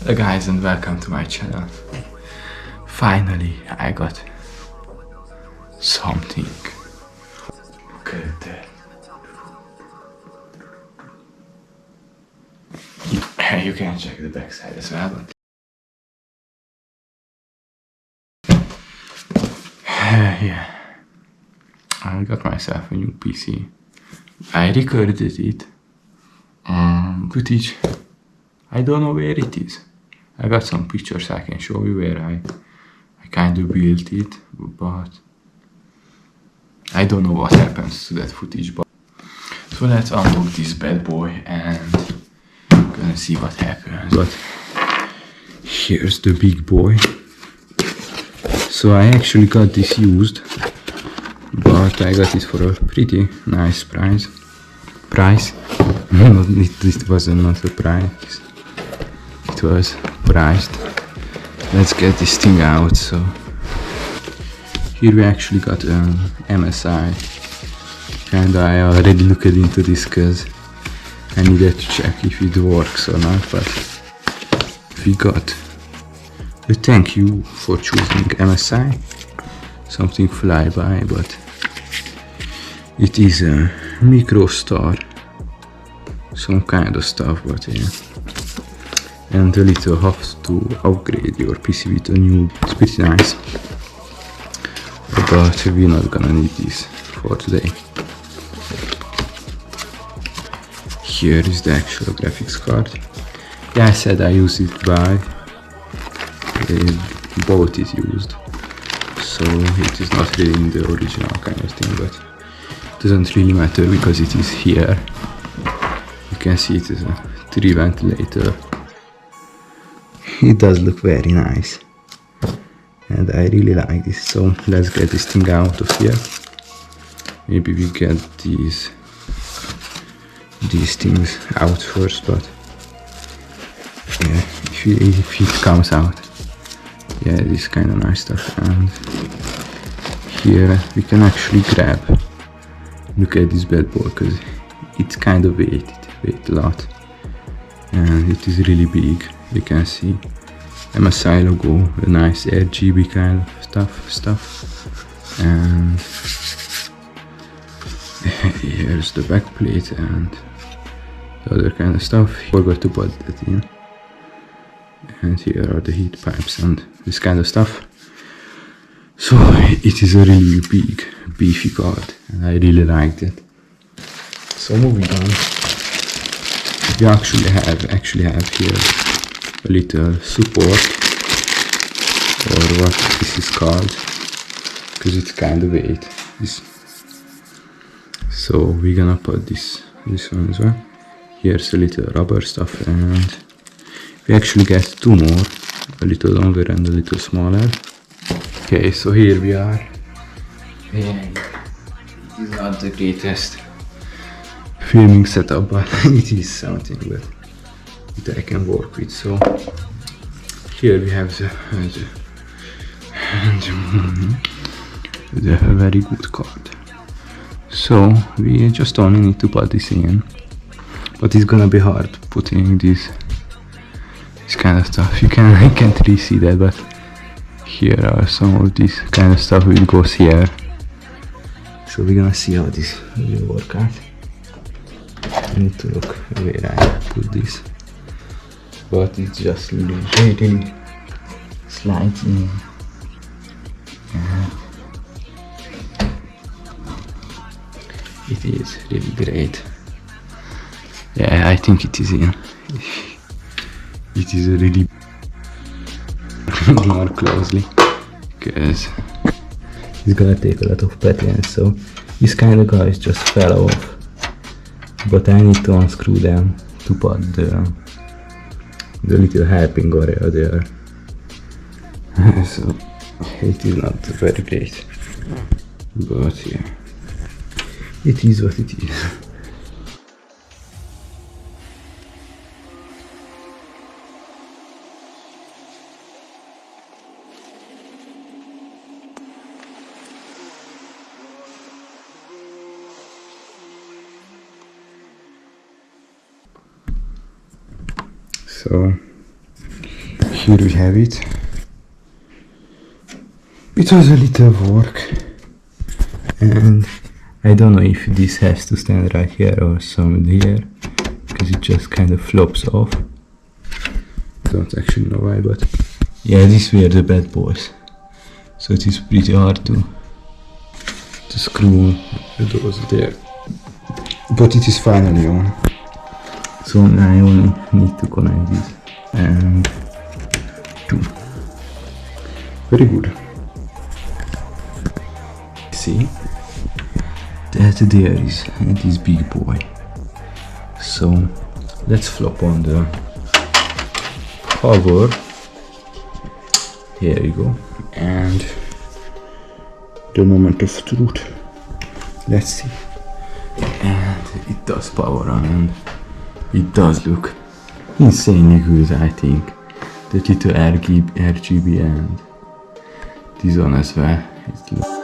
Hello guys and welcome to my channel. Finally I got something. Look at that. You can check the backside as well, but yeah, I got myself a new PC. I recorded it. Footage, I don't know where it is. I got some pictures I can show you where I kind of built it, but I don't know what happens to that footage. But so let's unlock this bad boy and gonna see what happens. But here's the big boy. So I actually got this used, but I got it for a pretty nice price. It wasn't not a price. It was priced. Let's get this thing out. So here we actually got an MSI, and I already looked into this because I needed to check if it works or not. But we got a thank you for choosing MSI, something flyby, but it is a microstar, some kind of stuff, but yeah. And a little have to upgrade your PC with a new, it's pretty nice. But we're not gonna need this for today. Here is the actual graphics card. Yeah, I said I use it by both is used, so it is not really in the original kind of thing, but it doesn't really matter because it is here. You can see it is a 3 ventilator. It does look very nice and I really like this. So let's get this thing out of here. Maybe we get these things out first, but yeah, if it comes out, yeah, this kind of nice stuff. And here we can actually grab, look at this bad boy, because it's kind of weight a lot and it is really big. You can see MSI logo, a nice RGB kind of stuff, and here's the back plate and the other kind of stuff. Forgot to put that in. And here are the heat pipes and this kind of stuff. So it is a really big, beefy card, and I really liked it. So moving on, we actually have here a little support, or what this is called, because it's kind of weight. So we're gonna put this one as well. Here's a little rubber stuff, and we actually get two more, a little longer and a little smaller. Okay, so here we are, and it is not the greatest filming setup, but it is something that I can work with. So here we have the very good card. So we just only need to put this in, but it's gonna be hard putting this kind of stuff. I can't really see that, but here are some of this kind of stuff which goes here. So we're gonna see how this will work out. I need to look where I put this, but it's just really slides in. It is really great. Yeah, I think it is in. It is really more closely, because it's gonna take a lot of patience. So this kind of guys just fell off, but I need to unscrew them to put the little helping area there. So it is not very great, but yeah, it is what it is. So here we have it. It was a little work, and I don't know if this has to stand right here or somewhere here, because it just kind of flops off. Don't actually know why, but yeah, these were the bad boys. So it is pretty hard to screw those there. But it is finally on. So now I only need to connect this and two. Very good. See that there is this big boy. So let's flop on the cover. Here you go. And the moment of truth. Let's see. And it does power on, and it does look insanely good, I think. The little RGB and this one as well.